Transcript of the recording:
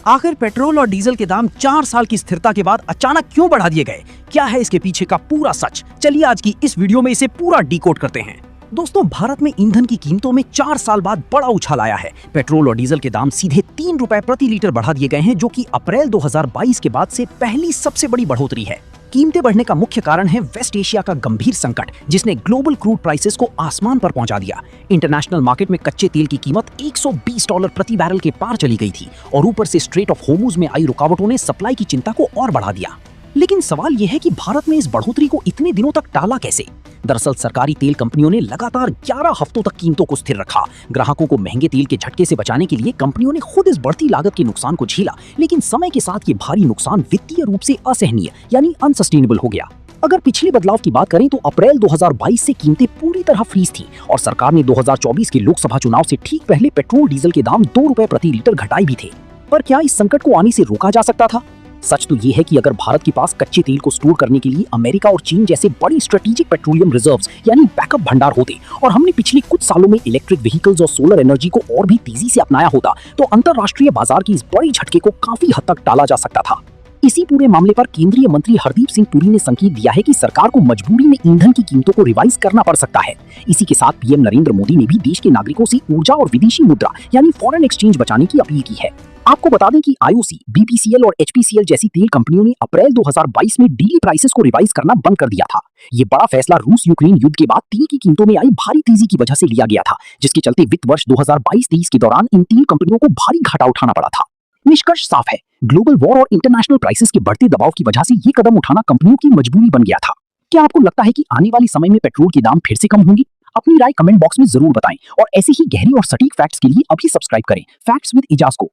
आखिर पेट्रोल और डीजल के दाम 4 साल की स्थिरता के बाद अचानक क्यों बढ़ा दिए गए? क्या है इसके पीछे का पूरा सच? चलिए आज की इस वीडियो में इसे पूरा डिकोड करते हैं। दोस्तों, भारत में ईंधन की कीमतों में 4 साल बाद बड़ा उछाल आया है। पेट्रोल और डीजल के दाम सीधे 3 रुपए प्रति लीटर बढ़ा दिए गए हैं, जो कि अप्रैल 2022 के बाद से पहली सबसे बड़ी बढ़ोतरी है। कीमतें बढ़ने का मुख्य कारण है वेस्ट एशिया का गंभीर संकट, जिसने ग्लोबल क्रूड प्राइसेस को आसमान पर पहुंचा दिया। इंटरनेशनल मार्केट में कच्चे तेल की कीमत $120 प्रति बैरल के पार चली गई थी और ऊपर से स्ट्रेट ऑफ होर्मुज में आई रुकावटों ने सप्लाई की चिंता को और बढ़ा दिया। लेकिन सवाल यह है कि भारत में इस बढ़ोतरी को इतने दिनों तक टाला कैसे? दरअसल सरकारी तेल कंपनियों ने लगातार 11 हफ्तों तक कीमतों को स्थिर रखा। ग्राहकों को महंगे तेल के झटके से बचाने के लिए कंपनियों ने खुद इस बढ़ती लागत के नुकसान को झेला, लेकिन समय के साथ ये भारी नुकसान वित्तीय रूप से असहनीय यानी अनसस्टेनेबल हो गया। अगर पिछले बदलाव की बात करें तो अप्रैल 2022 से कीमतें पूरी तरह फ्रीज थी और सरकार ने 2024 के लोकसभा चुनाव से ठीक पहले पेट्रोल डीजल के दाम 2 रुपए प्रति लीटर घटाए भी थे। पर क्या इस संकट को आने से रोका जा सकता था? सच तो ये है कि अगर भारत के पास कच्चे तेल को स्टोर करने के लिए अमेरिका और चीन जैसे बड़ी स्ट्रेटेजिक पेट्रोलियम रिजर्व्स यानी बैकअप भंडार होते और हमने पिछले कुछ सालों में इलेक्ट्रिक व्हीकल्स और सोलर एनर्जी को और भी तेजी से अपनाया होता, तो अंतरराष्ट्रीय बाजार की इस बड़ी झटके को काफी हद तक टाला जा सकता था। इसी पूरे मामले पर केंद्रीय मंत्री हरदीप सिंह पुरी ने संकेत दिया है कि सरकार को मजबूरी में ईंधन की कीमतों को रिवाइज करना पड़ सकता है। इसी के साथ पीएम नरेंद्र मोदी ने भी देश के नागरिकों से ऊर्जा और विदेशी मुद्रा यानी फॉरेन एक्सचेंज बचाने की अपील की है। आपको बता दें कि आईओसी, बीपीसीएल और एचपीसीएल जैसी तेल कंपनियों ने अप्रैल 2022 में डेली प्राइसेस को रिवाइज करना बंद कर दिया था। ये बड़ा फैसला रूस यूक्रेन युद्ध के बाद तेल की कीमतों में आई भारी तेजी की वजह से लिया गया था, जिसके चलते वित्त वर्ष 2022-23 के दौरान इन तीन कंपनियों को भारी घाटा उठाना पड़ा था। निष्कर्ष साफ है, ग्लोबल वॉर और इंटरनेशनल प्राइसेस के बढ़ते दबाव की वजह से ये कदम उठाना कंपनियों की मजबूरी बन गया था। क्या आपको लगता है कि आने वाले समय में पेट्रोल के दाम फिर से कम होंगे? अपनी राय कमेंट बॉक्स में जरूर बताएं और ऐसे ही गहरी और सटीक फैक्ट्स के लिए अभी सब्सक्राइब करें फैक्ट्स विद इजाज को।